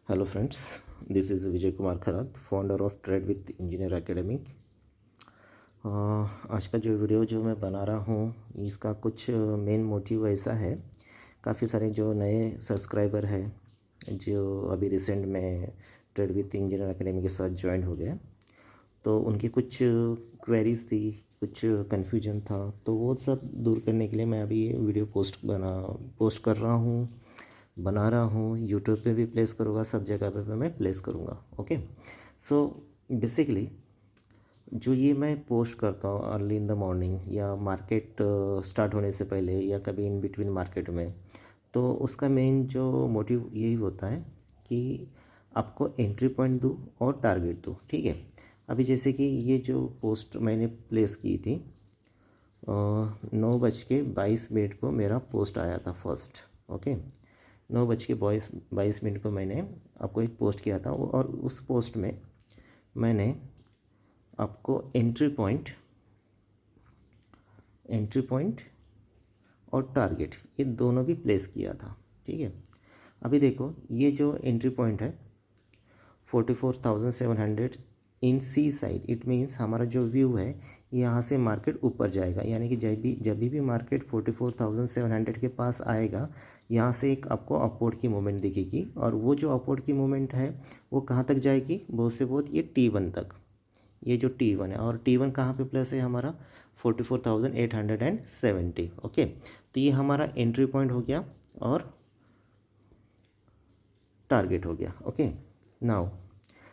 Hello friends, this is Vijay Kumar Kharat, founder of trade with engineer academy. आज का जो video जो मैं बना रहा हूँ इसका कुछ मेन मोटिव ऐसा है। काफ़ी सारे जो नए सब्सक्राइबर हैं जो अभी रिसेंट में ट्रेड विथ इंजीनियर एकेडमी के साथ ज्वाइन हो गए, तो उनकी कुछ क्वेरीज थी, कुछ कन्फ्यूजन था, तो वो सब दूर करने के लिए मैं अभी ये वीडियो पोस्ट कर रहा हूँ, बना रहा हूँ। यूट्यूब पे भी प्लेस करूँगा, सब जगह पे मैं प्लेस करूँगा। ओके, सो बेसिकली जो ये मैं पोस्ट करता हूँ अर्ली इन द मॉर्निंग या मार्केट स्टार्ट होने से पहले या कभी इन बिटवीन मार्केट में, तो उसका मेन जो मोटिव यही होता है कि आपको एंट्री पॉइंट दूँ और टारगेट दूँ। ठीक है, अभी जैसे कि ये जो पोस्ट मैंने प्लेस की थी 9:22 को मेरा पोस्ट आया था फर्स्ट। ओके, 9:22 को मैंने आपको एक पोस्ट किया था और उस पोस्ट में मैंने आपको एंट्री पॉइंट और टारगेट ये दोनों भी प्लेस किया था। ठीक है, अभी देखो ये जो एंट्री पॉइंट है 44,700 इन सी साइड, इट मीन्स हमारा जो व्यू है यहाँ से मार्केट ऊपर जाएगा, यानी कि जब भी मार्केट 44,700 के पास आएगा यहाँ से एक आपको अपवर्ड की मूवमेंट दिखेगी, और वो जो अपवर्ड की मूवमेंट है वो कहाँ तक जाएगी, बहुत से बहुत ये T1 तक। ये जो T1 है, और T1 कहाँ पे प्लस है हमारा 44,870। ओके, तो ये हमारा एंट्री पॉइंट हो गया और टारगेट हो गया। ओके, नाउ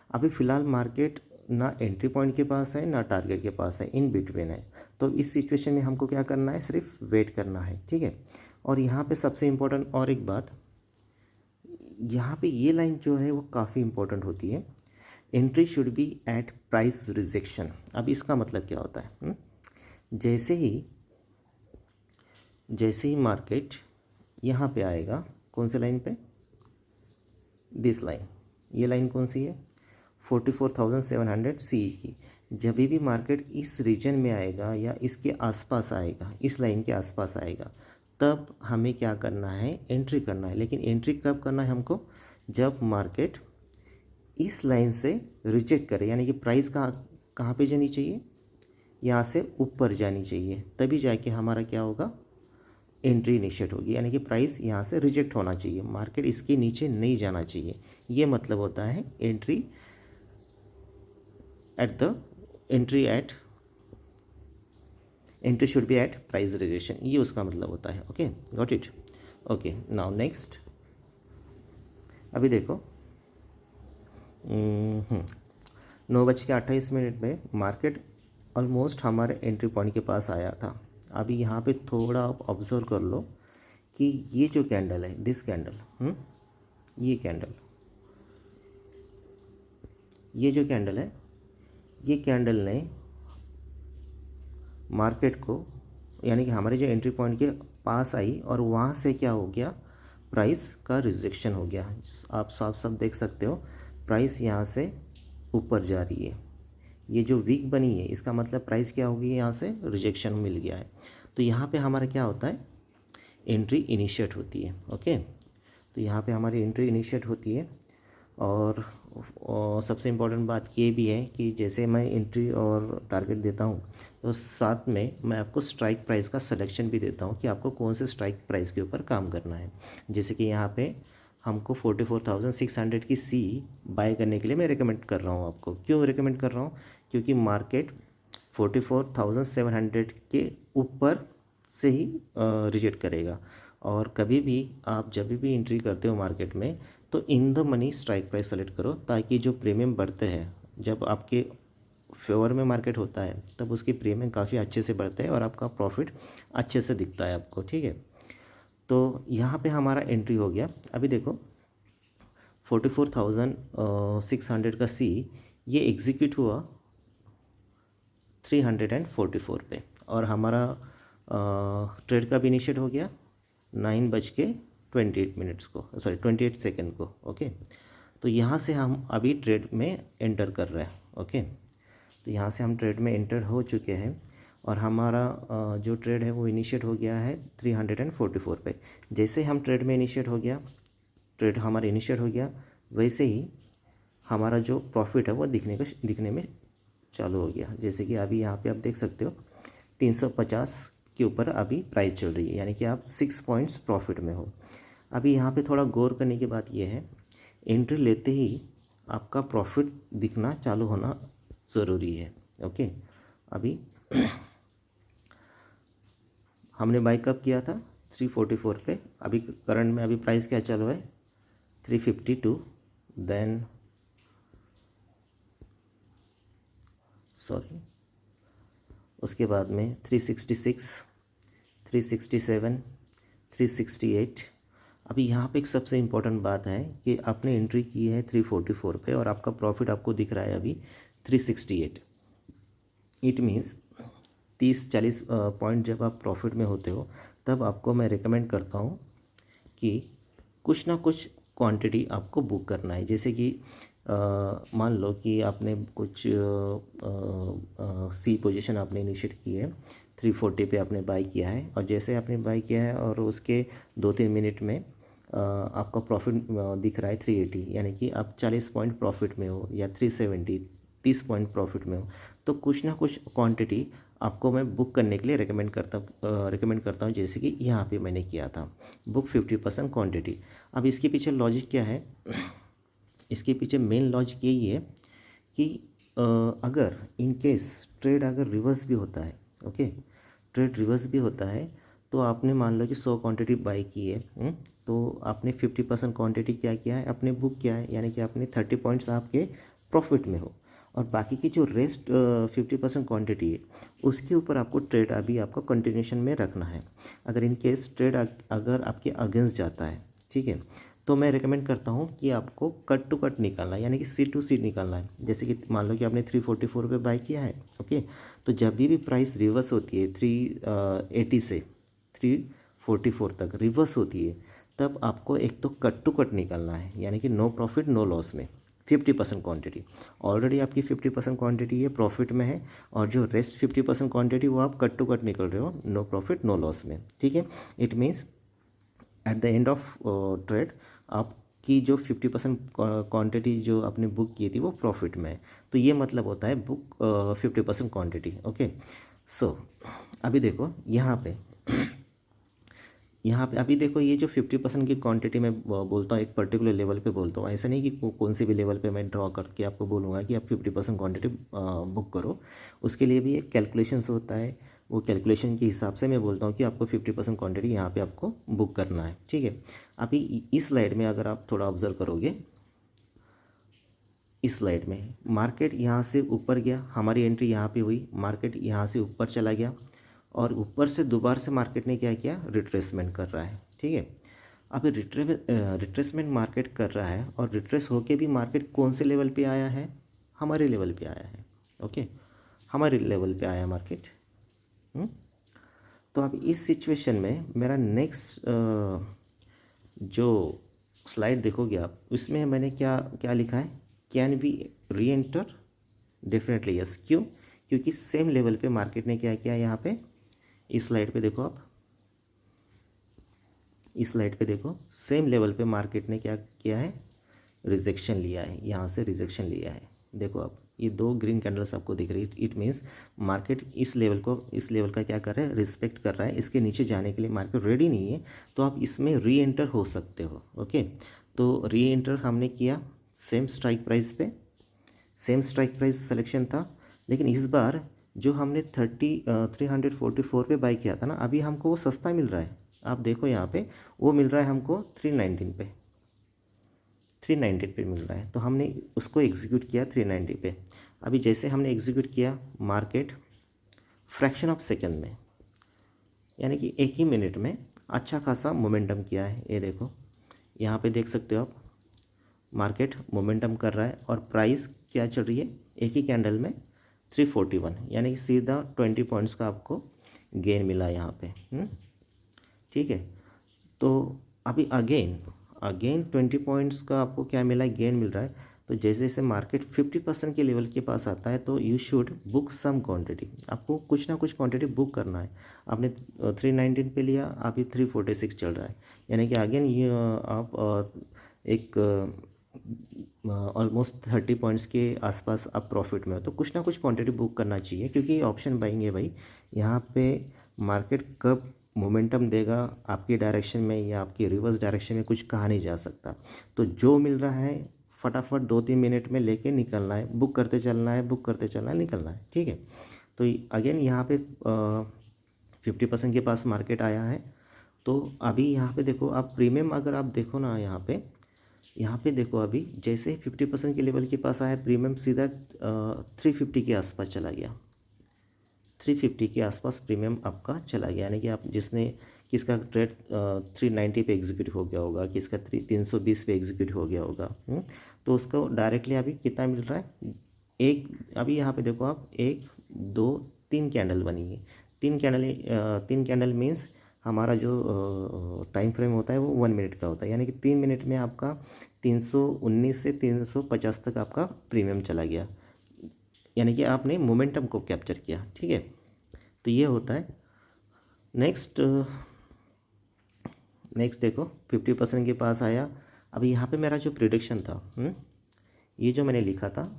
अभी फ़िलहाल मार्केट ना एंट्री पॉइंट के पास है ना टारगेट के पास है, इन बिटवीन है। तो इस सिचुएशन में हमको क्या करना है, सिर्फ वेट करना है। ठीक है, और यहाँ पे सबसे इम्पोर्टेंट और एक बात, यहाँ पे ये लाइन जो है वो काफ़ी इम्पोर्टेंट होती है। Entry should be at price rejection. अब इसका मतलब क्या होता है, जैसे ही मार्केट यहाँ पे आएगा, कौन से लाइन पे, दिस लाइन, ये लाइन कौन सी है 44,700 सी की। जब भी मार्केट इस रीजन में आएगा या इसके आसपास आएगा, इस लाइन के आसपास आएगा, तब हमें क्या करना है, एंट्री करना है। लेकिन एंट्री कब करना है हमको, जब मार्केट इस लाइन से रिजेक्ट करे, यानी कि प्राइस कहाँ पे जानी चाहिए, यहाँ से ऊपर जानी चाहिए, तभी जाके हमारा क्या होगा, एंट्री इनिशिएट होगी। यानी कि प्राइस यहाँ से रिजेक्ट होना चाहिए, मार्केट इसके नीचे नहीं जाना चाहिए। ये मतलब होता है entry should be at price rejection, ये उसका मतलब होता है। Okay, got it. Okay, now next, अभी देखो 9:28 में मार्केट ऑलमोस्ट हमारे एंट्री पॉइंट के पास आया था। अभी यहाँ पे थोड़ा आप ऑब्जर्व कर लो कि ये जो कैंडल है, दिस कैंडल, ये जो कैंडल है, ये कैंडल ने मार्केट को, यानी कि हमारे जो एंट्री पॉइंट के पास आई और वहाँ से क्या हो गया, प्राइस का रिजेक्शन हो गया। आप साफ साफ देख सकते हो प्राइस यहाँ से ऊपर जा रही है। ये जो वीक बनी है इसका मतलब प्राइस क्या होगी, यहाँ से रिजेक्शन मिल गया है। तो यहाँ पे हमारा क्या होता है, एंट्री इनिशिएट होती है। ओके, तो यहाँ पे हमारी एंट्री इनिशिएट होती है। और सबसे इम्पोर्टेंट बात ये भी है कि जैसे मैं एंट्री और टारगेट देता हूँ, तो साथ में मैं आपको स्ट्राइक प्राइस का सिलेक्शन भी देता हूँ कि आपको कौन से स्ट्राइक प्राइस के ऊपर काम करना है। जैसे कि यहाँ पे हमको 44,600 की सी बाय करने के लिए मैं रिकमेंड कर रहा हूँ आपको। क्यों रिकमेंड कर रहा हूँ, क्योंकि मार्केट 44,700 के ऊपर से ही रिजेक्ट करेगा। और कभी भी आप जब भी एंट्री करते हो मार्केट में, तो in the money strike price select करो, ताकि जो प्रीमियम बढ़ते हैं, जब आपके फेवर में मार्केट होता है तब उसकी प्रीमियम काफ़ी अच्छे से बढ़ते हैं और आपका प्रॉफिट अच्छे से दिखता है आपको। ठीक है, तो यहाँ पे हमारा एंट्री हो गया। अभी देखो 44,600 का सी ये एग्जीक्यूट हुआ 344 पे, और हमारा ट्रेड का भी इनिशिएट हो गया 9:28 को, सॉरी 28 सेकेंड को। ओके, तो यहाँ से हम अभी ट्रेड में एंटर कर रहे हैं। ओके, तो यहाँ से हम ट्रेड में एंटर हो चुके हैं और हमारा जो ट्रेड है वो इनिशिएट हो गया है 344 पे। जैसे हम ट्रेड में इनिशिएट हो गया, ट्रेड हमारा इनिशिएट हो गया, वैसे ही हमारा जो प्रॉफिट है वो दिखने में चालू हो गया। जैसे कि अभी यहाँ पे आप देख सकते हो 350 के ऊपर अभी प्राइस चल रही है, यानी कि आप 6 पॉइंट्स प्रॉफिट में हो। अभी यहाँ पे थोड़ा गौर करने की बात यह है, एंट्री लेते ही आपका प्रॉफिट दिखना चालू होना ज़रूरी है। ओके, अभी हमने बाई कब किया था 344 पे, अभी करंट में अभी प्राइस क्या चालू है 352, देन सॉरी उसके बाद में 366, 367, 368। अभी यहाँ पे एक सबसे इम्पोर्टेंट बात है कि आपने एंट्री की है 344 पे और आपका प्रॉफिट आपको दिख रहा है अभी 368। इट मीन्स 30-40 पॉइंट जब आप प्रॉफिट में होते हो तब आपको मैं रिकमेंड करता हूँ कि कुछ ना कुछ क्वांटिटी आपको बुक करना है। जैसे कि मान लो कि आपने कुछ सी पोजीशन आपने इनिशिएट की है 340 पे आपने बाई किया है, और जैसे आपने बाई किया है और उसके 2-3 मिनट में आपका प्रॉफिट दिख रहा है 380, यानी कि आप 40 पॉइंट प्रॉफिट में हो, या 370 30 पॉइंट प्रॉफिट में हो, तो कुछ ना कुछ क्वांटिटी आपको मैं बुक करने के लिए रिकमेंड करता हूँ। जैसे कि यहाँ पे मैंने किया था बुक 50% क्वांटिटी। अब इसके पीछे लॉजिक क्या है, इसके पीछे मेन लॉजिक यही है कि अगर इन केस ट्रेड अगर रिवर्स भी होता है, ओके, ट्रेड रिवर्स भी होता है, तो आपने मान लो कि 100 क्वांटिटी बाई की है, तो आपने 50% क्वांटिटी क्या किया है, आपने बुक किया है, यानी कि आपने 30 पॉइंट्स आपके प्रॉफिट में हो, और बाकी की जो रेस्ट 50% क्वांटिटी है उसके ऊपर आपको ट्रेड अभी आपको कंटिन्यूशन में रखना है। अगर इन केस ट्रेड अगर आपके अगेंस्ट जाता है, ठीक है, तो मैं रिकमेंड करता हूँ कि आपको कट टू कट निकालना है, यानी कि सी टू सी निकालना है। जैसे कि मान लो कि आपने 344 पे बाई किया है, ओके, तो जब भी प्राइस रिवर्स होती है 380 से 344 तक रिवर्स होती है, तब आपको एक तो कट टू कट निकालना है, यानी कि नो प्रॉफिट नो लॉस में 50% क्वांटिटी। ऑलरेडी आपकी 50% क्वांटिटी ये प्रॉफिट में है, और जो रेस्ट 50% क्वांटिटी वो आप कट टू कट निकल रहे हो नो प्रॉफिट नो लॉस में, ठीक है। It means at the end of trade आपकी जो 50% क्वांटिटी जो आपने बुक की थी वो प्रॉफिट में है, तो ये मतलब होता है बुक 50% क्वांटिटी। ओके, सो अभी देखो यहाँ पे अभी देखो, ये जो 50% की क्वांटिटी मैं बोलता हूँ एक पर्टिकुलर लेवल पे बोलता हूँ, ऐसा नहीं कि कौन से भी लेवल पे मैं ड्रॉ करके आपको बोलूँगा कि आप 50% क्वांटिटी बुक करो। उसके लिए भी एक कैलकुलेशंस होता है, वो कैलकुलेशन के हिसाब से मैं बोलता हूँ कि आपको 50% क्वांटिटी यहाँ पे आपको बुक करना है, ठीक है। अभी इस स्लाइड में अगर आप थोड़ा ऑब्जर्व करोगे, इस स्लाइड में मार्केट यहाँ से ऊपर गया, हमारी एंट्री यहाँ पे हुई, मार्केट यहाँ से ऊपर चला गया, और ऊपर से दोबारा से मार्केट ने क्या किया, रिट्रेसमेंट कर रहा है, ठीक है। अब रिट्रेसमेंट मार्केट कर रहा है, और रिट्रेस होके भी मार्केट कौन से लेवल पे आया है, हमारे लेवल पे आया है, ओके, हमारे लेवल पे आया मार्केट। तो अब इस सिचुएशन में मेरा नेक्स्ट जो स्लाइड देखोगे आप, उसमें मैंने क्या क्या लिखा है, can we reenter, definitely yes. क्यों? क्योंकि सेम लेवल पे मार्केट ने क्या किया, यहाँ पे इस स्लाइड पे देखो आप, इस स्लाइड पे देखो, सेम लेवल पे मार्केट ने क्या किया है, रिजेक्शन लिया है, यहाँ से रिजेक्शन लिया है। देखो आप, ये 2 ग्रीन कैंडल्स आपको दिख रही है, इट मीन्स मार्केट इस लेवल का क्या कर रहा है, रिस्पेक्ट कर रहा है। इसके नीचे जाने के लिए मार्केट रेडी नहीं है, तो आप इसमें री एंटर हो सकते हो, ओके। तो री एंटर हमने किया सेम स्ट्राइक प्राइस पे, सेम स्ट्राइक प्राइस सिलेक्शन था, लेकिन इस बार जो हमने 344 पे बाई किया था ना, अभी हमको वो सस्ता मिल रहा है। आप देखो यहाँ पे वो मिल रहा है हमको 319 पे, 390 पे मिल रहा है, तो हमने उसको एग्जीक्यूट किया 390 पे। अभी जैसे हमने एग्जीक्यूट किया, मार्केट फ्रैक्शन ऑफ सेकेंड में, यानी कि एक ही मिनट में अच्छा खासा मोमेंटम किया है। ये देखो यहाँ पे देख सकते हो आप, मार्केट मोमेंटम कर रहा है, और प्राइस क्या चल रही है, एक ही कैंडल में 341, यानी कि सीधा 20 पॉइंट्स का आपको गेन मिला यहाँ पे, ठीक है। तो अभी अगेन 20 पॉइंट्स का आपको क्या मिला है, गेन मिल रहा है। तो जैसे जैसे मार्केट 50% के लेवल के पास आता है, तो you should book some quantity, आपको कुछ ना कुछ क्वांटिटी बुक करना है। आपने 319 पे लिया, अभी 346 चल रहा है, यानी कि अगेन ये आप एक ऑलमोस्ट 30 पॉइंट्स के आसपास आप प्रॉफिट में हो, तो कुछ ना कुछ क्वांटिटी बुक करना चाहिए, क्योंकि ऑप्शन बाइंग है भाई। यहाँ पे मार्केट कब मोमेंटम देगा आपकी डायरेक्शन में या आपकी रिवर्स डायरेक्शन में कुछ कहा नहीं जा सकता। तो जो मिल रहा है फटाफट 2-3 मिनट में लेके निकलना है, बुक करते चलना है, बुक करते चलना है, निकलना है, ठीक है। तो अगेन यहाँ पे 50% के पास मार्केट आया है। तो अभी यहाँ पे देखो आप प्रीमियम, अगर आप देखो ना यहाँ पे देखो, अभी जैसे ही 50% के लेवल के पास आया प्रीमियम सीधा 350 के आसपास चला गया। 350 के आसपास प्रीमियम आपका चला गया, यानी कि आप जिसने किसका ट्रेड 390 पे एग्जीक्यूट हो गया होगा, किसका 320 पे एग्जीक्यूट हो गया होगा। तो उसको डायरेक्टली अभी कितना मिल रहा है, अभी यहाँ पे देखो आप 1 2 3 कैंडल बनी है। 3 कैंडल मीन्स हमारा जो टाइम फ्रेम होता है वो 1 मिनट का होता है, यानी कि 3 मिनट में आपका 319 से 350 तक आपका प्रीमियम चला गया, यानी कि आपने मोमेंटम को कैप्चर किया, ठीक है। तो ये होता है। नेक्स्ट देखो 50% के पास आया। अभी यहाँ पे मेरा जो प्रिडिक्शन था, ये जो मैंने लिखा था,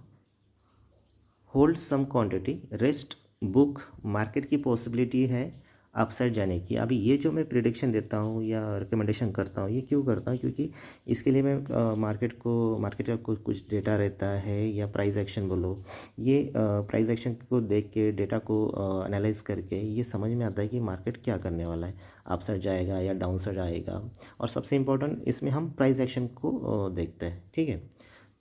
hold some quantity, rest book, market की पॉसिबिलिटी है अपसाइड जाने की। अभी ये जो मैं प्रिडिक्शन देता हूँ या रिकमेंडेशन करता हूँ, ये क्यों करता हूँ, क्योंकि इसके लिए मैं मार्केट का कुछ डेटा रहता है, या प्राइस एक्शन बोलो, ये प्राइस एक्शन को देख के डेटा को एनालाइज करके ये समझ में आता है कि मार्केट क्या करने वाला है, अपसाइड जाएगा या डाउन साइड आएगा। और सबसे इम्पोर्टेंट इसमें हम प्राइस एक्शन को देखते हैं, ठीक है।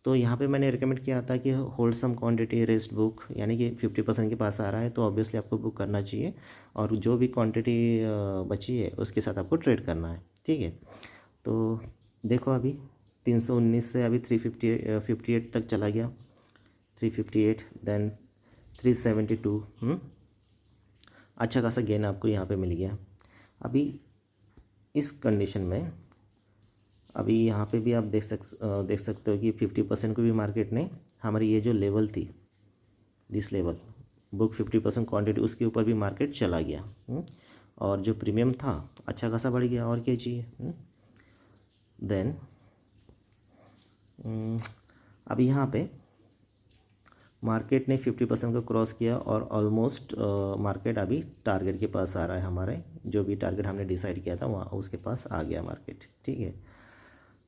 तो यहाँ पे मैंने रिकमेंड किया था कि hold some quantity, rest book, यानी कि 50% के पास आ रहा है तो ऑब्वियसली आपको बुक करना चाहिए, और जो भी क्वांटिटी बची है उसके साथ आपको ट्रेड करना है, ठीक है। तो देखो अभी 319 से अभी 358 तक चला गया, 358, देन 372। अच्छा खासा गेन आपको यहाँ पे मिल गया। अभी इस कंडीशन में अभी यहाँ पे भी आप देख सकते हो कि 50% को भी मार्केट ने हमारी ये जो लेवल थी, दिस लेवल बुक 50% क्वांटिटी, उसके ऊपर भी मार्केट चला गया। और जो प्रीमियम था अच्छा खासा बढ़ गया, और क्या चाहिए। देन अभी यहाँ पे मार्केट ने 50% को क्रॉस किया और ऑलमोस्ट मार्केट अभी टारगेट के पास आ रहा है, हमारे जो भी टारगेट हमने डिसाइड किया था वहाँ उसके पास आ गया मार्केट, ठीक है।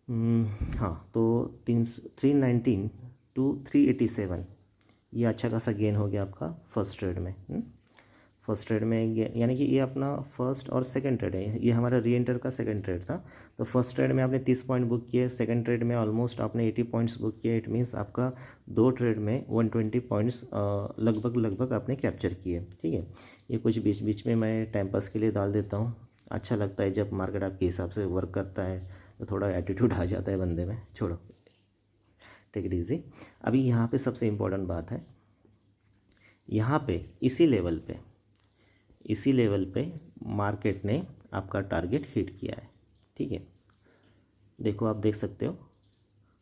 हाँ, तो 319 to 387 ये अच्छा खासा गेन हो गया आपका फर्स्ट ट्रेड में। फर्स्ट ट्रेड में यानी कि ये अपना फर्स्ट और सेकंड ट्रेड है, ये हमारा री एंटर का सेकंड ट्रेड था। तो फर्स्ट ट्रेड में आपने 30 पॉइंट बुक किए, सेकंड ट्रेड में ऑलमोस्ट आपने 80 पॉइंट्स बुक किए। इट मीन्स आपका 2 ट्रेड में 120 पॉइंट्स लगभग आपने कैप्चर किए, ठीक है। ये कुछ बीच बीच में मैं टाइम पास के लिए डाल देता हूँ, अच्छा लगता है जब मार्केट आपके हिसाब से वर्क करता है, तो थोड़ा एटीट्यूड आ जाता है बंदे में। छोड़ो, टेक इट ईजी। अभी यहाँ पे सबसे इम्पोर्टेंट बात है, यहाँ पे इसी लेवल पे मार्केट ने आपका टारगेट हिट किया है, ठीक है। देखो आप देख सकते हो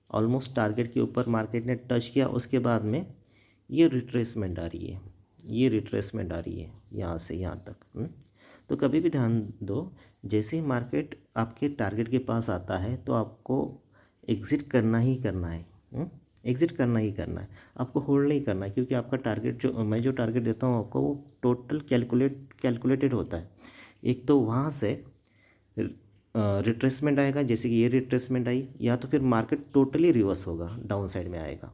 ऑलमोस्ट टारगेट के ऊपर मार्केट ने टच किया, उसके बाद में ये रिट्रेसमेंट आ रही है यहाँ से यहाँ तक। तो कभी भी ध्यान दो, जैसे ही मार्केट आपके टारगेट के पास आता है तो आपको एग्ज़िट करना ही करना है, आपको होल्ड नहीं करना है, क्योंकि आपका टारगेट मैं जो टारगेट देता हूँ आपको, वो टोटल कैलकुलेटेड होता है। एक तो वहाँ से रिट्रेसमेंट आएगा, जैसे कि ये रिट्रेसमेंट आई, या तो फिर मार्केट टोटली रिवर्स होगा, डाउन साइड में आएगा।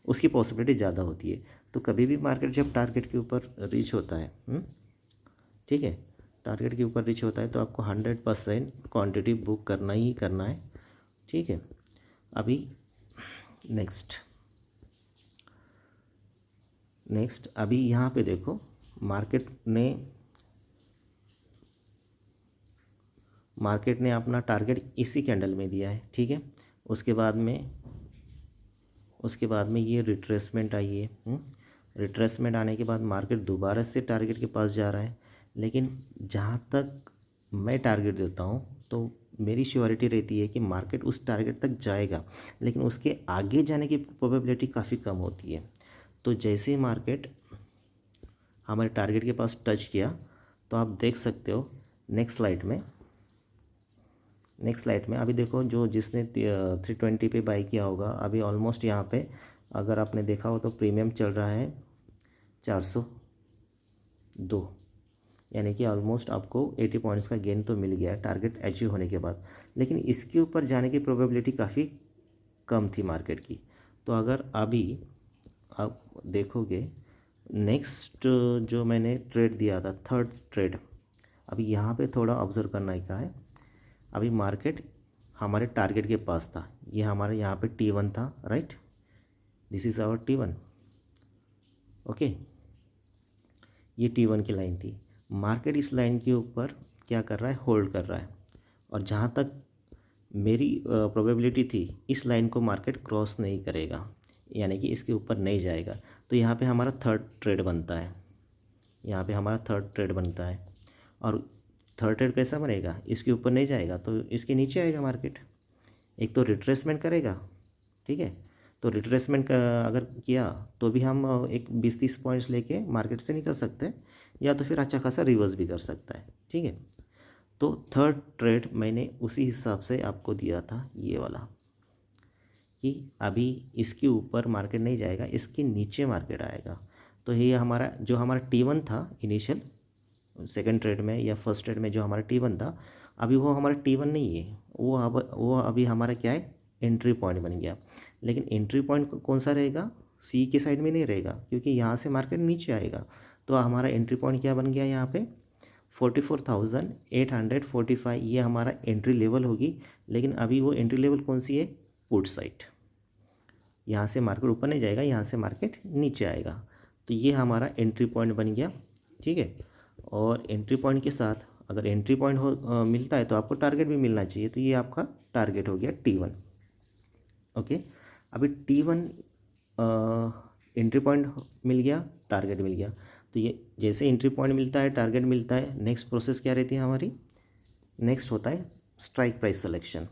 उसकी पॉसिबिलिटी ज़्यादा होती है। तो कभी भी मार्केट जब टारगेट के ऊपर रीच होता है, ठीक है, टारगेट के ऊपर रीच होता है तो आपको 100% क्वांटिटी बुक करना ही करना है, ठीक है। अभी नेक्स्ट अभी यहाँ पे देखो मार्केट ने अपना टारगेट इसी कैंडल में दिया है, ठीक है। उसके बाद में ये रिट्रेसमेंट आई है। रिट्रेसमेंट आने के बाद मार्केट दोबारा से टारगेट के पास जा रहा है, लेकिन जहाँ तक मैं टारगेट देता हूँ तो मेरी श्योरिटी रहती है कि मार्केट उस टारगेट तक जाएगा, लेकिन उसके आगे जाने की प्रोबेबिलिटी काफ़ी कम होती है। तो जैसे ही मार्केट हमारे टारगेट के पास टच किया, तो आप देख सकते हो नेक्स्ट स्लाइड में नेक्स्ट स्लाइड में अभी देखो, जो जिसने 320 पे बाई किया होगा, अभी ऑलमोस्ट यहाँ पे अगर आपने देखा हो तो प्रीमियम चल रहा है 402, यानी कि ऑलमोस्ट आपको 80 पॉइंट्स का गेन तो मिल गया है टारगेट अचीव होने के बाद। लेकिन इसके ऊपर जाने की प्रोबेबिलिटी काफ़ी कम थी मार्केट की। तो अगर अभी आप देखोगे नेक्स्ट जो मैंने ट्रेड दिया था, थर्ड ट्रेड, अभी यहाँ पे थोड़ा ऑब्जर्व करना क्या है। अभी मार्केट हमारे टारगेट के पास था, ये हमारे यहाँ पे T1 था, right, this is our T1, okay, ये T1 की लाइन थी। मार्केट इस लाइन के ऊपर क्या कर रहा है, होल्ड कर रहा है, और जहाँ तक मेरी प्रोबेबिलिटी थी इस लाइन को मार्केट क्रॉस नहीं करेगा, यानी कि इसके ऊपर नहीं जाएगा। तो यहाँ पे हमारा थर्ड ट्रेड बनता है, यहाँ पे हमारा थर्ड ट्रेड बनता है। और थर्ड ट्रेड कैसा बनेगा, इसके ऊपर नहीं जाएगा तो इसके नीचे आएगा मार्केट, एक तो रिट्रेसमेंट करेगा, ठीक है। तो रिट्रेसमेंट का अगर किया तो भी हम एक 20-30 पॉइंट्स लेके मार्केट से निकल सकते हैं, या तो फिर अच्छा खासा रिवर्स भी कर सकता है, ठीक है। तो थर्ड ट्रेड मैंने उसी हिसाब से आपको दिया था, ये वाला, कि अभी इसके ऊपर मार्केट नहीं जाएगा, इसके नीचे मार्केट आएगा। तो ये हमारा जो हमारा T1 था इनिशियल सेकंड ट्रेड में या फर्स्ट ट्रेड में, जो हमारा T1 था, अभी वो हमारा T1 नहीं है, वो अभी हमारा क्या है, एंट्री पॉइंट बन गया। लेकिन एंट्री पॉइंट कौन सा रहेगा, सी के साइड में नहीं रहेगा, क्योंकि यहाँ से मार्केट नीचे आएगा। तो हमारा एंट्री पॉइंट क्या बन गया यहाँ पे, 44,845, ये हमारा एंट्री लेवल होगी। लेकिन अभी वो एंट्री लेवल कौन सी है, पुट साइड, यहाँ से मार्केट ऊपर नहीं जाएगा, यहाँ से मार्केट नीचे आएगा। तो ये हमारा एंट्री पॉइंट बन गया, ठीक है। और एंट्री पॉइंट के साथ अगर एंट्री पॉइंट मिलता है तो आपको टारगेट भी मिलना चाहिए। तो ये आपका टारगेट हो गया T1, ओके। अभी T1 एंट्री पॉइंट मिल गया, टारगेट मिल गया। तो ये जैसे एंट्री पॉइंट मिलता है, टारगेट मिलता है, नेक्स्ट प्रोसेस क्या रहती है हमारी, नेक्स्ट होता है स्ट्राइक प्राइस सिलेक्शन।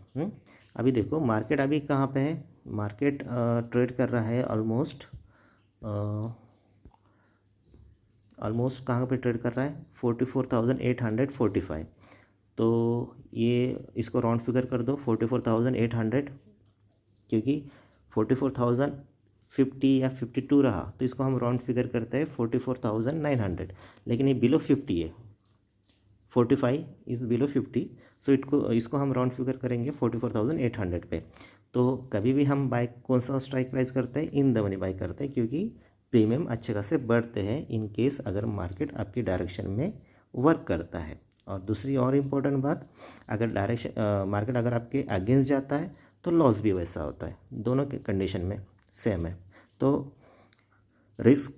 अभी देखो मार्केट अभी कहाँ पे है, मार्केट ट्रेड कर रहा है ऑलमोस्ट कहाँ पे ट्रेड कर रहा है, 44,845। तो ये इसको राउंड फिगर कर दो 44,800, क्योंकि 44,050 या 52 रहा तो इसको हम राउंड फिगर करते हैं 44,900। लेकिन ये बिलो 50 है, 45 इज़ बिलो 50, सो इसको हम राउंड फिगर करेंगे 44,800 पे। तो कभी भी हम बाइक कौन सा स्ट्राइक प्राइस करते हैं, इन द मनी बाई करते हैं, क्योंकि प्रीमियम अच्छे खासे बढ़ते हैं इन केस अगर मार्केट आपकी डायरेक्शन में वर्क करता है। और दूसरी और इम्पोर्टेंट बात, अगर मार्केट अगर आपके अगेंस्ट जाता है तो लॉस भी वैसा होता है, दोनों के कंडीशन में सेम है। तो risk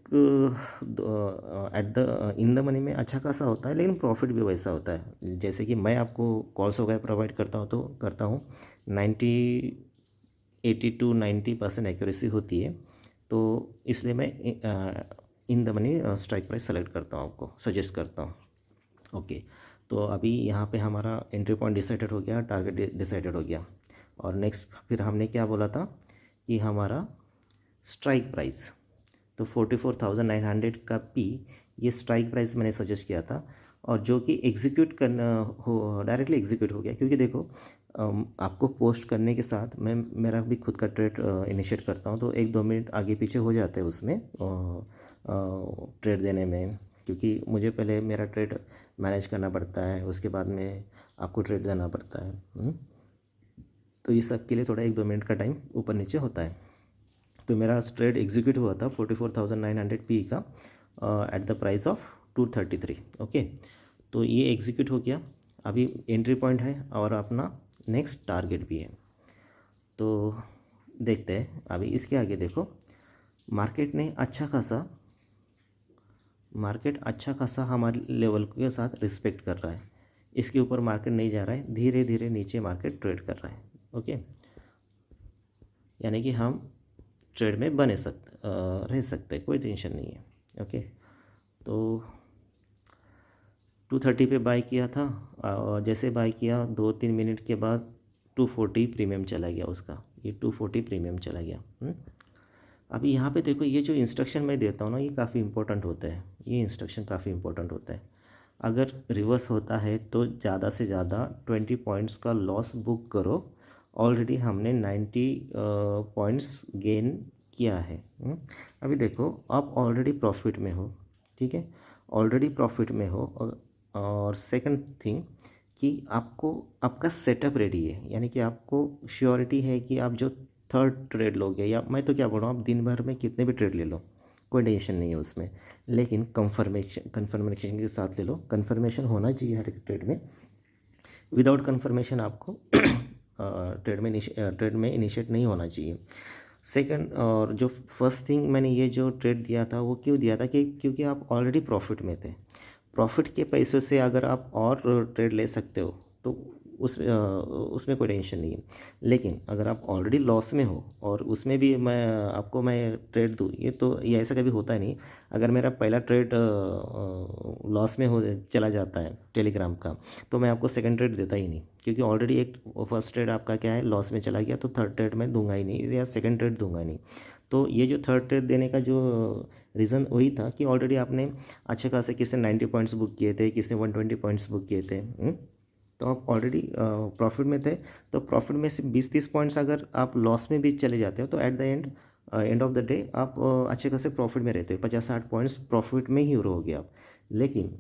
at the in the money में अच्छा खासा होता है, लेकिन प्रॉफिट भी वैसा होता है। जैसे कि मैं आपको कॉल्स वगैरह प्रोवाइड करता हूँ 80 to 90% एक्यूरेसी होती है। तो इसलिए मैं in the money strike price select करता हूँ, आपको सजेस्ट करता हूँ, ओके। तो अभी यहाँ पे हमारा एंट्री पॉइंट डिसाइडेड हो गया, टारगेट डिसाइडेड हो गया। और नेक्स्ट फिर हमने क्या बोला था कि हमारा स्ट्राइक प्राइस, तो 44,900 का पी, ये स्ट्राइक प्राइस मैंने सजेस्ट किया था, और जो कि एग्जीक्यूट करना हो, डायरेक्टली एग्जीक्यूट हो गया। क्योंकि देखो आपको पोस्ट करने के साथ मैं मेरा भी खुद का ट्रेड इनिशिएट करता हूँ, तो 1-2 मिनट आगे पीछे हो जाते हैं उसमें ट्रेड देने में, क्योंकि मुझे पहले मेरा ट्रेड मैनेज करना पड़ता है, उसके बाद में आपको ट्रेड देना पड़ता है। तो ये सब के लिए थोड़ा 1-2 मिनट का टाइम ऊपर नीचे होता है। तो मेरा ट्रेड एग्जीक्यूट हुआ था 44,900 पी का at the price of 233, okay. तो ये एग्जीक्यूट हो गया, अभी एंट्री पॉइंट है और अपना नेक्स्ट टारगेट भी है। तो देखते हैं अभी इसके आगे। देखो मार्केट अच्छा खासा हमारे लेवल के साथ रिस्पेक्ट कर रहा है, इसके ऊपर मार्केट नहीं जा रहा है, धीरे धीरे नीचे मार्केट ट्रेड कर रहा है, ओके। यानी कि हम ट्रेड में रह सकते हैं, कोई टेंशन नहीं है, ओके। तो 230 पे बाई किया था, और जैसे बाई किया 2-3 मिनट के बाद 240 प्रीमियम चला गया उसका, ये 240 प्रीमियम चला गया। अभी यहाँ पे देखो, ये जो इंस्ट्रक्शन मैं देता हूँ ना, ये काफ़ी इंपॉर्टेंट होता है, ये इंस्ट्रक्शन काफ़ी इंपॉर्टेंट होता है। अगर रिवर्स होता है तो ज़्यादा से ज़्यादा 20 पॉइंट्स का लॉस बुक करो। ऑलरेडी हमने 90 पॉइंट्स गेन किया है। अभी देखो आप ऑलरेडी प्रॉफिट में हो, ठीक है, ऑलरेडी प्रॉफिट में हो। और सेकंड थिंग कि आपको आपका सेटअप रेडी है, यानी कि आपको श्योरिटी है कि आप जो थर्ड ट्रेड लोगे, या मैं तो क्या बोल रहा हूँ, आप दिन भर में कितने भी ट्रेड ले लो, कोई टेंशन नहीं है उसमें, लेकिन कन्फर्मेशन के साथ ले लो। कन्फर्मेशन होना चाहिए हर एक ट्रेड में। विदाउट कन्फर्मेशन आपको ट्रेड में इनिशिएट नहीं होना चाहिए। सेकंड, और जो फर्स्ट थिंग मैंने ये जो ट्रेड दिया था वो क्यों दिया था कि क्योंकि आप ऑलरेडी प्रॉफिट में थे। प्रॉफिट के पैसों से अगर आप और ट्रेड ले सकते हो तो उसमें कोई टेंशन नहीं है। लेकिन अगर आप ऑलरेडी लॉस में हो और उसमें भी मैं ट्रेड दूँ, ये ऐसा कभी होता ही नहीं। अगर मेरा पहला ट्रेड लॉस में हो चला जाता है टेलीग्राम का, तो मैं आपको सेकंड ट्रेड देता ही नहीं, क्योंकि ऑलरेडी एक फर्स्ट ट्रेड आपका क्या है, लॉस में चला गया, तो थर्ड ट्रेड मैं दूंगा ही नहीं या सेकंड ट्रेड दूंगा ही नहीं। तो ये जो थर्ड ट्रेड देने का जो रीज़न वही था कि ऑलरेडी आपने अच्छे खासे, किसी 90 पॉइंट्स बुक किए थे, किसी 120 पॉइंट्स बुक किए थे। तो आप ऑलरेडी प्रॉफिट में थे। तो प्रॉफिट में से 20-30 पॉइंट्स अगर आप लॉस में भी चले जाते हो तो at the end of the day आप अच्छे खासे प्रॉफिट में रहते हो, 50-60 पॉइंट्स प्रॉफिट में ही रहोगे आप। लेकिन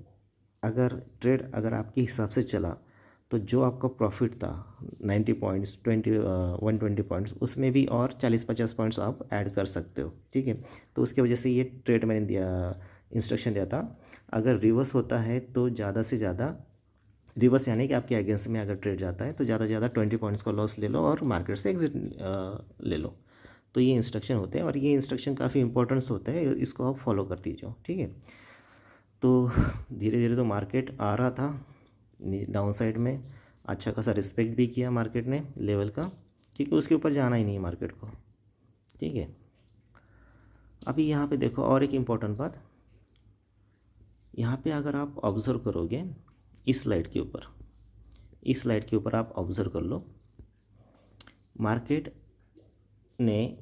अगर ट्रेड अगर आपके हिसाब से चला तो जो आपका प्रॉफिट था 90 पॉइंट्स 120 पॉइंट्स, उसमें भी और 40-50 पॉइंट्स आप ऐड कर सकते हो, ठीक है। तो उसकी वजह से ये ट्रेड मैंने दिया, इंस्ट्रक्शन दिया था। अगर रिवर्स होता है तो ज़्यादा से ज़्यादा, रिवर्स यानी कि आपके अगेंस्ट में अगर ट्रेड जाता है तो ज़्यादा से ज़्यादा 20 पॉइंट्स का लॉस ले लो और मार्केट से एग्जिट ले लो। तो ये इंस्ट्रक्शन होते हैं और ये इंस्ट्रक्शन काफ़ी इंपॉर्टेंस होते हैं, इसको आप फॉलो कर दीजिए, ठीक है। तो धीरे धीरे तो मार्केट आ रहा था डाउन साइड में, अच्छा खासा रिस्पेक्ट भी किया मार्केट ने लेवल का, ठीक है। उसके ऊपर जाना ही नहीं है मार्केट को, ठीक है। अभी यहाँ पे देखो और एक इम्पॉर्टेंट बात, यहाँ पे अगर आप ऑब्ज़र्व करोगे इस स्लाइड के ऊपर आप ऑब्ज़र्व कर लो, मार्केट ने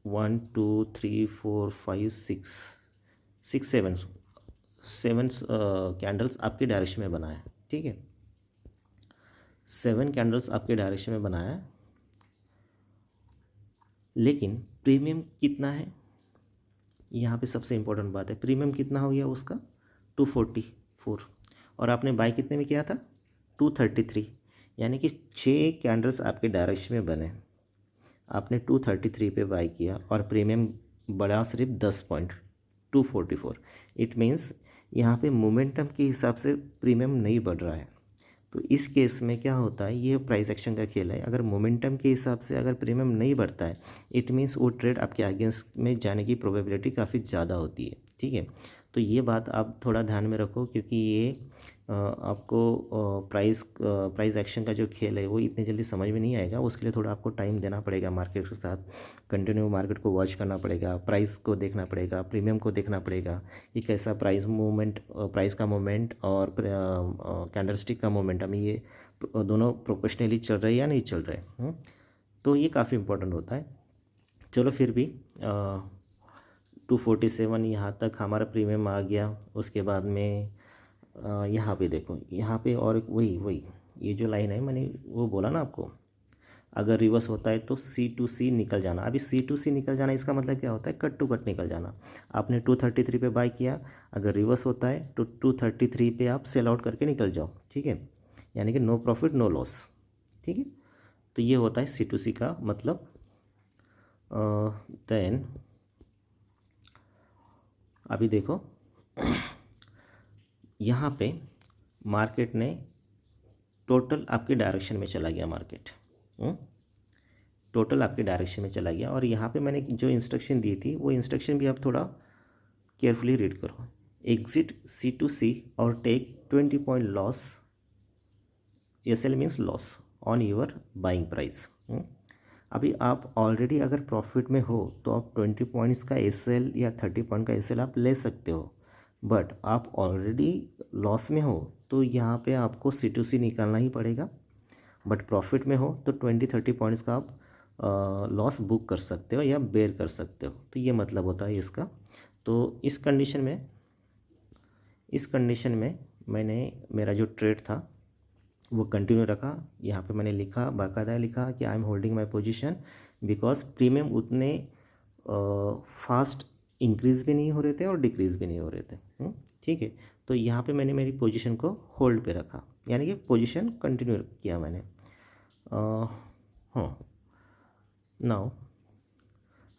1 2 3 4 5 6 7 कैंडल्स आपके डायरेक्शन में बनाया, ठीक है। 7 कैंडल्स आपके डायरेक्शन में बनाया, लेकिन प्रीमियम कितना है, यहाँ पे सबसे इम्पोर्टेंट बात है, प्रीमियम कितना हो गया उसका 244, और आपने बाय कितने में किया था 233, यानी कि 6 कैंडल्स आपके डायरेक्शन में बने, आपने 233 पे बाय किया और प्रीमियम बढ़ा सिर्फ 10 पॉइंट 244। इट मीन्स यहाँ पे मोमेंटम के हिसाब से प्रीमियम नहीं बढ़ रहा है। तो इस केस में क्या होता है, ये प्राइस एक्शन का खेल है। अगर मोमेंटम के हिसाब से अगर प्रीमियम नहीं बढ़ता है, इट मीन्स वो ट्रेड आपके अगेंस्ट में जाने की प्रोबेबिलिटी काफ़ी ज़्यादा होती है, ठीक है। तो ये बात आप थोड़ा ध्यान में रखो, क्योंकि ये आपको प्राइस एक्शन का जो खेल है वो इतनी जल्दी समझ में नहीं आएगा। उसके लिए थोड़ा आपको टाइम देना पड़ेगा, मार्केट के साथ कंटिन्यू मार्केट को वॉच करना पड़ेगा, प्राइस को देखना पड़ेगा, प्रीमियम को देखना पड़ेगा कि कैसा प्राइस का मूवमेंट और कैंडलस्टिक का मोमेंटम, ये दोनों प्रोपोर्शनली चल रहे हैं या नहीं चल रहे। तो ये काफ़ी इंपॉर्टेंट होता है। चलो फिर भी 247 यहाँ तक हमारा प्रीमियम आ गया। उसके बाद में यहाँ पे देखो, यहाँ पे और वही ये जो लाइन है, मैंने वो बोला ना आपको, अगर रिवर्स होता है तो C2C निकल जाना। अभी C2C निकल जाना इसका मतलब क्या होता है, कट टू कट निकल जाना। आपने 233 पे बाय किया, अगर रिवर्स होता है तो 233 पे आप सेल आउट करके निकल जाओ, ठीक है। यानी कि नो प्रॉफिट नो लॉस, ठीक है। तो ये होता है C2C का मतलब। देन अभी देखो यहाँ पे मार्केट ने टोटल आपके डायरेक्शन में चला गया, मार्केट टोटल आपके डायरेक्शन में चला गया। और यहाँ पे मैंने जो इंस्ट्रक्शन दी थी वो इंस्ट्रक्शन भी आप थोड़ा केयरफुली रीड करो। एग्जिट C2C और take 20 point loss, SL means loss on your buying price. अभी आप ऑलरेडी अगर प्रॉफिट में हो तो आप 20 पॉइंट्स का SL या 30 पॉइंट का SL आप ले सकते हो, बट आप ऑलरेडी लॉस में हो तो यहाँ पे आपको C2C निकालना ही पड़ेगा। बट प्रॉफिट में हो तो 20-30 पॉइंट्स का आप लॉस बुक कर सकते हो या बेयर कर सकते हो। तो ये मतलब होता है इसका। तो इस कंडीशन में मैंने मेरा जो ट्रेड था वो कंटिन्यू रखा। यहाँ पे मैंने लिखा, बाकायदा लिखा कि I am holding my position because premium उतने फास्ट इंक्रीज़ भी नहीं हो रहे थे और डिक्रीज़ भी नहीं हो रहे थे। ठीक है, तो यहाँ पे मैंने मेरी पोजीशन को होल्ड पे रखा, यानी कि पोजीशन कंटिन्यू किया मैंने। हाँ, नाउ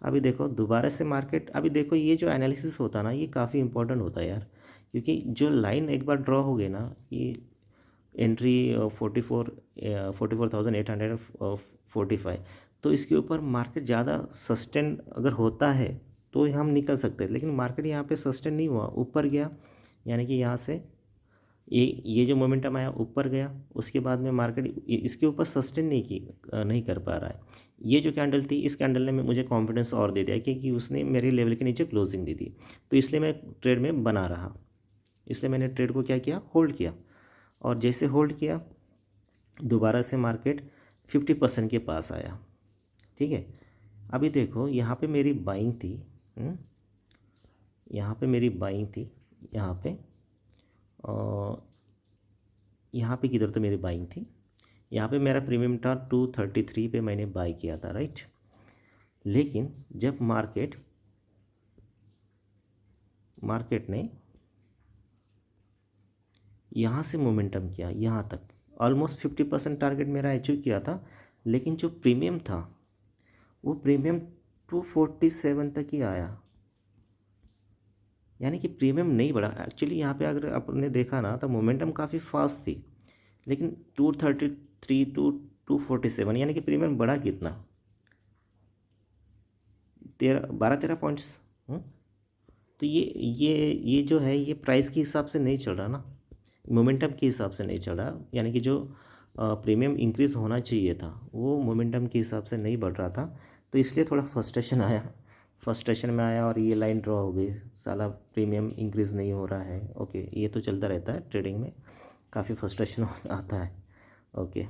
अभी देखो दोबारा से मार्केट, अभी देखो ये जो एनालिसिस होता है ना, ये काफ़ी इंपॉर्टेंट होता है यार, क्योंकि जो लाइन एक बार ड्रॉ हो गई ना, ये एंट्री 44,845, तो इसके ऊपर मार्केट ज़्यादा सस्टेन अगर होता है तो हम निकल सकते हैं, लेकिन मार्केट यहाँ पे सस्टेन नहीं हुआ, ऊपर गया, यानी कि यहाँ से ये जो मोमेंटम आया ऊपर गया, उसके बाद में मार्केट इसके ऊपर सस्टेन नहीं कर पा रहा है। ये जो कैंडल थी, इस कैंडल ने मुझे कॉन्फिडेंस और दे दिया क्योंकि उसने मेरे लेवल के नीचे क्लोजिंग दी थी, तो इसलिए मैं ट्रेड में बना रहा, इसलिए मैंने ट्रेड को क्या किया, होल्ड किया। और जैसे होल्ड किया दोबारा से मार्केट 50% के पास आया। ठीक है, अभी देखो यहाँ पे मेरी बाइंग थी, यहाँ पे मेरी बाइंग थी, यहाँ पे यहाँ पे किधर तो मेरी बाइंग थी, यहाँ पे मेरा प्रीमियम था 233 पे मैंने बाई किया था, राइट। लेकिन जब मार्केट ने यहाँ से मोमेंटम किया यहाँ तक, ऑलमोस्ट 50% टारगेट मेरा अचीव किया था, लेकिन जो प्रीमियम था वो प्रीमियम 247 तक ही आया, यानी कि प्रीमियम नहीं बढ़ा। एक्चुअली यहाँ पे अगर आपने देखा ना तो मोमेंटम काफ़ी फास्ट थी, लेकिन 233 टू 247, यानी कि प्रीमियम बढ़ा कितना, 12-13 पॉइंट्स। तो ये जो है ये प्राइस के हिसाब से नहीं चल रहा ना, मोमेंटम के हिसाब से नहीं चल रहा, यानी कि जो प्रीमियम इंक्रीज़ होना चाहिए था वो मोमेंटम के हिसाब से नहीं बढ़ रहा था, तो इसलिए थोड़ा फ्रस्ट्रेशन में आया और ये लाइन ड्रॉ हो गई, साला प्रीमियम इंक्रीज़ नहीं हो रहा है। ओके, ये तो चलता रहता है ट्रेडिंग में, काफ़ी फ्रस्ट्रेशन आता है। ओके,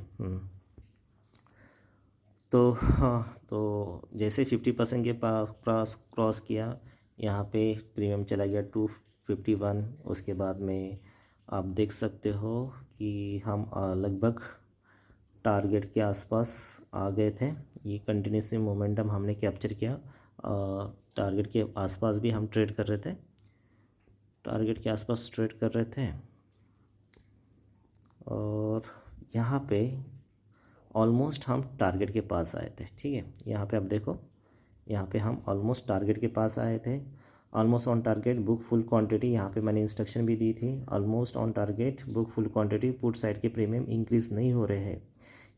तो हाँ, तो जैसे 50% के पास क्रॉस किया, यहाँ पे प्रीमियम चला गया 251, उसके बाद में आप देख सकते हो कि हम लगभग टारगेट के आसपास आ गए थे। ये कंटिन्यूसली मोमेंटम हमने कैप्चर किया, टारगेट के आसपास भी हम ट्रेड कर रहे थे, टारगेट के आसपास ट्रेड कर रहे थे, और यहाँ पे ऑलमोस्ट हम टारगेट के पास आए थे। ठीक है, यहाँ पे आप देखो, यहाँ पे हम ऑलमोस्ट टारगेट के पास आए थे, almost on target, book full quantity, यहाँ पे मैंने इंस्ट्रक्शन भी दी थी, almost on target, book full quantity, put side के प्रीमियम इंक्रीज़ नहीं हो रहे हैं।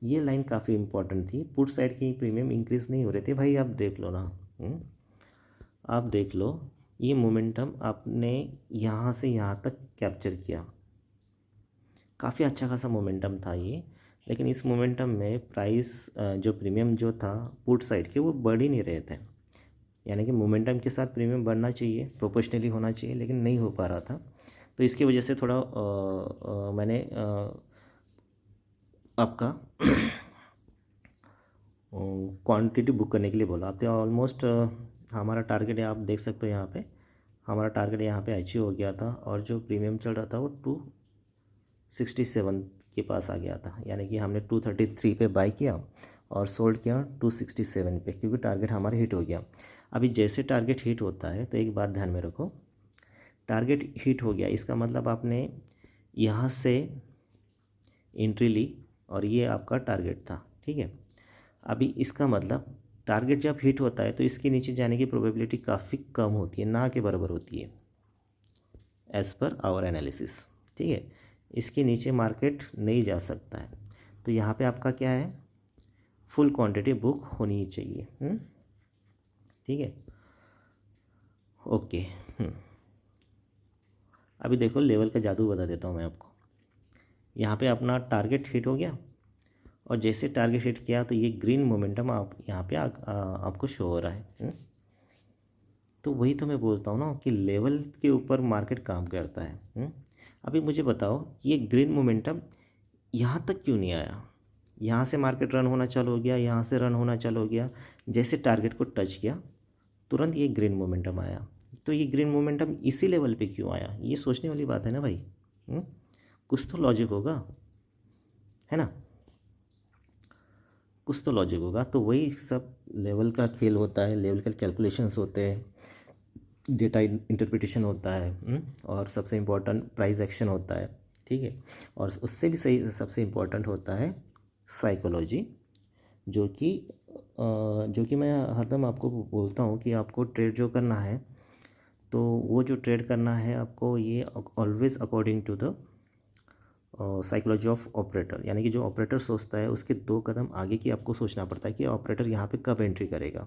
ये लाइन काफ़ी इंपॉर्टेंट थी, पुट साइड की प्रीमियम इंक्रीज़ नहीं हो रहे थे भाई, आप देख लो ना, आप देख लो, ये मोमेंटम आपने यहाँ से यहाँ तक कैप्चर किया, काफ़ी अच्छा खासा मोमेंटम था ये, लेकिन इस मोमेंटम में प्राइस जो प्रीमियम जो था पुट साइड के वो बढ़ ही नहीं रहे थे, यानी कि मोमेंटम के साथ प्रीमियम बढ़ना चाहिए, प्रोपोर्शनली होना चाहिए, लेकिन नहीं हो पा रहा था। तो इसकी वजह से थोड़ा मैंने आपका क्वांटिटी बुक करने के लिए बोला। आप ऑलमोस्ट हमारा टारगेट आप देख सकते हो, यहाँ पे हमारा टारगेट यहाँ पे अचीव हो गया था, और जो प्रीमियम चल रहा था वो 267 के पास आ गया था, यानी कि हमने 233 पे बाई किया और सोल्ड किया 267 पे, क्योंकि टारगेट हमारा हिट हो गया। अभी जैसे टारगेट हिट होता है तो एक बात ध्यान में रखो, टारगेट हिट हो गया इसका मतलब आपने यहाँ से एंट्री ली और ये आपका टारगेट था। ठीक है, अभी इसका मतलब टारगेट जब हिट होता है तो इसके नीचे जाने की प्रोबेबिलिटी काफ़ी कम होती है, ना के बराबर होती है, एज़ पर आवर एनालिसिस। ठीक है, इसके नीचे मार्केट नहीं जा सकता है, तो यहाँ पे आपका क्या है, फुल क्वांटिटी बुक होनी ही चाहिए। ठीक है, ओके। अभी देखो लेवल का जादू बता देता हूँ मैं आपको, यहाँ पे अपना टारगेट हिट हो गया, और जैसे टारगेट हिट किया तो ये ग्रीन मोमेंटम आप यहाँ पे आपको शो हो रहा है। तो वही तो मैं बोलता हूँ ना कि लेवल के ऊपर मार्केट काम करता है। अभी मुझे बताओ ये ग्रीन मोमेंटम यहाँ तक क्यों नहीं आया, यहाँ से मार्केट रन होना चालू हो गया, यहाँ से रन होना चालू हो गया, जैसे टारगेट को टच किया तुरंत ये ग्रीन मोमेंटम आया, तो ये ग्रीन मोमेंटम इसी लेवल पे क्यों आया, ये सोचने वाली बात है ना भाई। कुछ तो लॉजिक होगा, है ना, कुछ तो लॉजिक होगा। तो वही सब लेवल का खेल होता है, लेवल के कैलकुलेशंस होते हैं, डेटा इंटरप्रिटेशन होता है, और सबसे इम्पोर्टेंट प्राइस एक्शन होता है, ठीक है। और उससे भी सही सबसे इम्पोर्टेंट होता है साइकोलॉजी, जो कि मैं हरदम आपको बोलता हूँ कि आपको ट्रेड जो करना है, तो वो जो ट्रेड करना है आपको, ये always according to the psychology of operator, यानी कि जो ऑपरेटर सोचता है उसके 2 कदम आगे की आपको सोचना पड़ता है कि ऑपरेटर यहाँ पे कब एंट्री करेगा।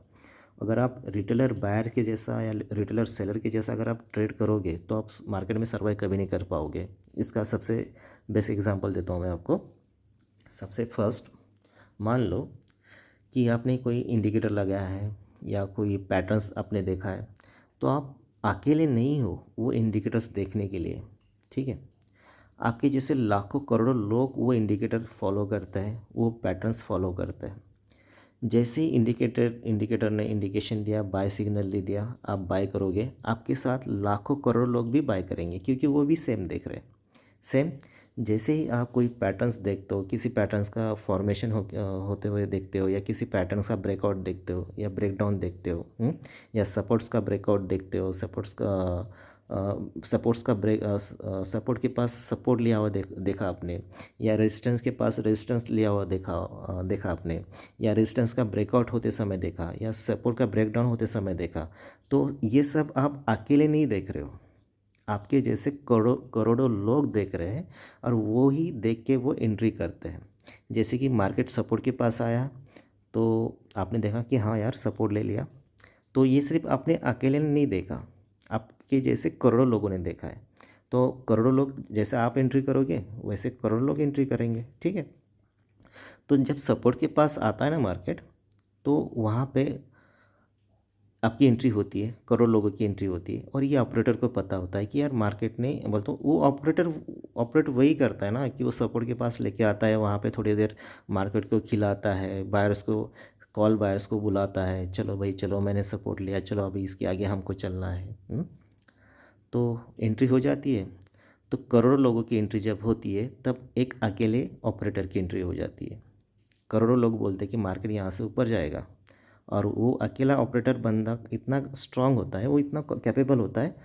अगर आप रिटेलर बायर के जैसा या रिटेलर सेलर के जैसा अगर आप ट्रेड करोगे तो आप मार्केट में सर्वाइव कभी नहीं कर पाओगे। इसका सबसे बेस्ट एग्जांपल देता हूँ मैं आपको। सबसे फर्स्ट, मान लो कि आपने कोई इंडिकेटर लगाया है या कोई पैटर्न्स आपने देखा है, तो आप अकेले नहीं हो वो इंडिकेटर्स देखने के लिए, ठीक है। आपके जैसे लाखों करोड़ों लोग वो इंडिकेटर फॉलो करते हैं, वो पैटर्न्स फॉलो करते हैं। जैसे ही इंडिकेटर ने इंडिकेशन दिया, बाय सिग्नल दे दिया, आप बाय करोगे, आपके साथ लाखों करोड़ लोग भी बाय करेंगे क्योंकि वो भी सेम देख रहे हैं। सेम जैसे ही आप कोई पैटर्न्स देखते हो, किसी पैटर्न्स का फॉर्मेशन होते हुए देखते हो, या किसी पैटर्न्स का ब्रेकआउट देखते हो या ब्रेकडाउन देखते हो, या सपोर्ट्स का ब्रेकआउट देखते हो, सपोर्ट्स का ब्रेक सपोर्ट के पास सपोर्ट लिया हुआ देखा आपने, या रेजिस्टेंस के पास रेजिस्टेंस लिया हुआ देखा आपने, या रेजिस्टेंस का ब्रेकआउट होते समय देखा, या सपोर्ट का ब्रेकडाउन होते समय देखा, तो ये सब आप अकेले नहीं देख रहे हो, आपके जैसे करोड़ों करोड़ों लोग देख रहे हैं, और वो ही देख के वो एंट्री करते हैं। जैसे कि मार्केट सपोर्ट के पास आया तो आपने देखा कि हाँ यार सपोर्ट ले लिया, तो ये सिर्फ आपने अकेले ने नहीं देखा, आपके जैसे करोड़ों लोगों ने देखा है। तो करोड़ों लोग जैसे आप एंट्री करोगे वैसे करोड़ों लोग एंट्री करेंगे, ठीक है। तो जब सपोर्ट के पास आता है ना मार्केट, तो वहाँ पे आपकी एंट्री होती है, करोड़ लोगों की एंट्री होती है, और ये ऑपरेटर को पता होता है कि यार मार्केट ने, बोलता हूँ वो ऑपरेट वही करता है ना कि वो सपोर्ट के पास लेके आता है, वहाँ पे थोड़ी देर मार्केट को खिलाता है, बायर्स को बुलाता है, चलो भाई चलो मैंने सपोर्ट लिया, चलो अभी इसके आगे हमको चलना है। तो एंट्री हो जाती है। तो करोड़ों लोगों की एंट्री जब होती है तब एक अकेले ऑपरेटर की एंट्री हो जाती है। करोड़ों लोग बोलते हैं कि मार्केट यहाँ से ऊपर जाएगा, और वो अकेला ऑपरेटर बंदा इतना स्ट्रांग होता है, वो इतना कैपेबल होता है,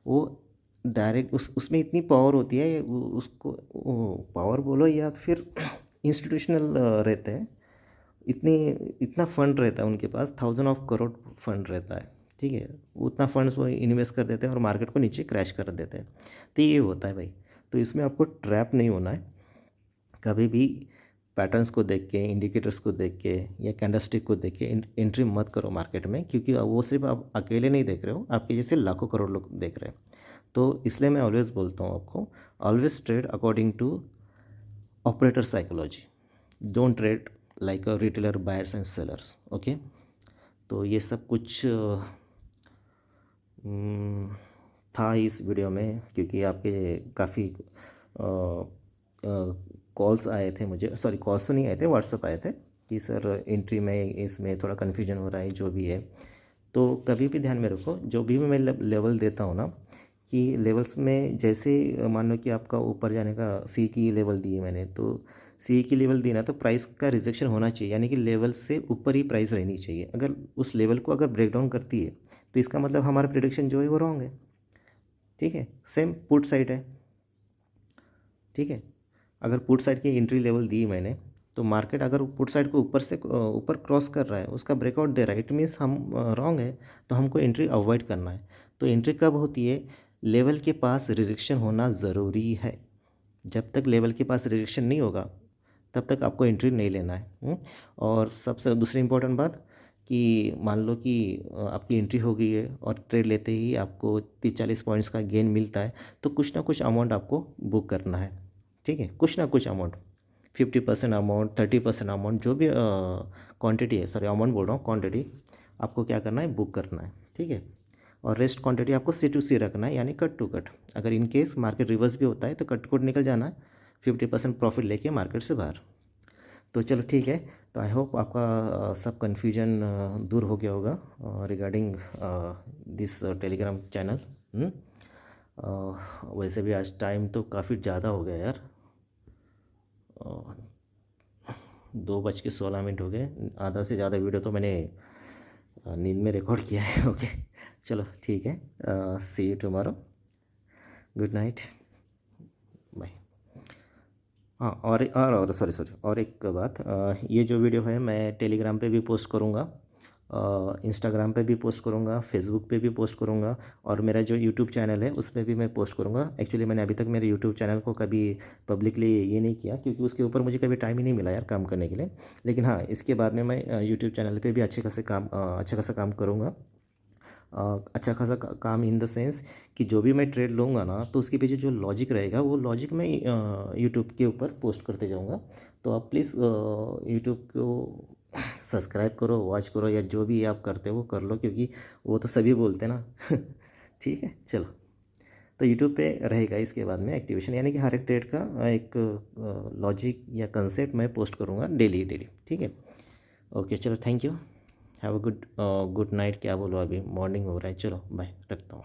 वो डायरेक्ट उसमें इतनी पावर होती है, उसको पावर बोलो या फिर इंस्टीट्यूशनल रहते हैं, इतनी इतना फंड रहता है उनके पास, 1000 करोड़ फंड रहता है, ठीक है। उतना फंड्स वो इन्वेस्ट कर देते हैं और मार्केट को नीचे क्रैश कर देते हैं। तो ये होता है भाई। तो इसमें आपको ट्रैप नहीं होना है कभी भी। पैटर्न्स को देख के, इंडिकेटर्स को देख के या कैंडलस्टिक को देख के एंट्री मत करो मार्केट में, क्योंकि वो सिर्फ आप अकेले नहीं देख रहे हो, आपके जैसे लाखों करोड़ लोग देख रहे हैं। तो इसलिए मैं ऑलवेज़ बोलता हूँ आपको, always trade according to operator psychology, don't trade like a retailer buyers and sellers, okay. तो ये सब कुछ था इस वीडियो में, क्योंकि आपके काफ़ी कॉल्स आए थे मुझे, सॉरी कॉल्स तो नहीं आए थे, व्हाट्सअप आए थे कि सर एंट्री में इसमें थोड़ा कन्फ्यूजन हो रहा है, जो भी है। तो कभी भी ध्यान में रखो, जो भी मैं लेवल देता हूँ ना, कि लेवल्स में जैसे मान लो कि आपका ऊपर जाने का सी की लेवल दी है मैंने, तो सी की लेवल दी ना, तो प्राइस का रिजेक्शन होना चाहिए, यानी कि लेवल से ऊपर ही प्राइस रहनी चाहिए। अगर उस लेवल को अगर ब्रेक डाउन करती है तो इसका मतलब हमारा प्रिडिक्शन जो है वो रॉन्ग है, ठीक है। सेम पुट साइड है, ठीक है। अगर पुट साइड की एंट्री लेवल दी मैंने, तो मार्केट अगर पुट साइड को ऊपर से ऊपर क्रॉस कर रहा है, उसका ब्रेकआउट दे रहा है, इट मीन्स हम रॉन्ग है, तो हमको एंट्री अवॉइड करना है। तो एंट्री कब होती है? लेवल के पास रिजेक्शन होना ज़रूरी है। जब तक लेवल के पास रिजेक्शन नहीं होगा तब तक आपको एंट्री नहीं लेना है। और सबसे दूसरी इंपॉर्टेंट बात कि मान लो कि आपकी एंट्री हो गई है और ट्रेड लेते ही आपको 30-40 पॉइंट्स का गेन मिलता है, तो कुछ ना कुछ अमाउंट आपको बुक करना है, ठीक है। कुछ ना कुछ अमाउंट, 50% अमाउंट, 30% अमाउंट, जो भी क्वांटिटी है, सॉरी अमाउंट बोल रहा हूँ, क्वांटिटी आपको क्या करना है, बुक करना है, ठीक है। और रेस्ट क्वांटिटी आपको सी टू सी रखना है, यानी कट टू कट। अगर इन केस मार्केट रिवर्स भी होता है तो कट टू कट निकल जाना है, 50% प्रॉफिट लेके मार्केट से बाहर। तो चलो ठीक है। तो आई होप आपका सब कन्फ्यूजन दूर हो गया होगा रिगार्डिंग दिस टेलीग्राम चैनल। वैसे भी आज टाइम तो काफ़ी ज़्यादा हो गया यार। 2:16 हो गए। आधा से ज़्यादा वीडियो तो मैंने नींद में रिकॉर्ड किया है। ओके, चलो ठीक है। See you tomorrow. Good night, bye. हाँ, और सॉरी सॉरी, और एक बात, ये जो वीडियो है मैं टेलीग्राम पे भी पोस्ट करूँगा, इंस्टाग्राम पे भी पोस्ट करूँगा, फेसबुक पे भी पोस्ट करूँगा, और मेरा जो यूट्यूब चैनल है उस पर भी मैं पोस्ट करूँगा। एक्चुअली मैंने अभी तक मेरे यूट्यूब चैनल को कभी पब्लिकली ये नहीं किया, क्योंकि उसके ऊपर मुझे कभी टाइम ही नहीं मिला यार काम करने के लिए। लेकिन हाँ, इसके बाद में मैं यूट्यूब चैनल पे भी अच्छा खासा काम करूँगा। अच्छा खासा काम इन द सेंस कि जो भी मैं ट्रेड लूँगा ना, तो उसके पीछे जो लॉजिक रहेगा वो लॉजिक मैं यूट्यूब के ऊपर पोस्ट करते जाऊँगा। तो आप प्लीज़ यूट्यूब को सब्सक्राइब करो, वॉच करो, या जो भी आप करते हो वो कर लो, क्योंकि वो तो सभी बोलते हैं ना। ठीक है, चलो। तो यूट्यूब पे रहेगा इसके बाद में एक्टिवेशन, यानी कि हर एक ट्रेड का एक लॉजिक या कंसेप्ट मैं पोस्ट करूँगा डेली डेली। ठीक है, ओके, चलो, thank you. Have a good night. क्या बोलो, अभी मॉर्निंग हो रहा है। चलो बाय, रखता हूँ।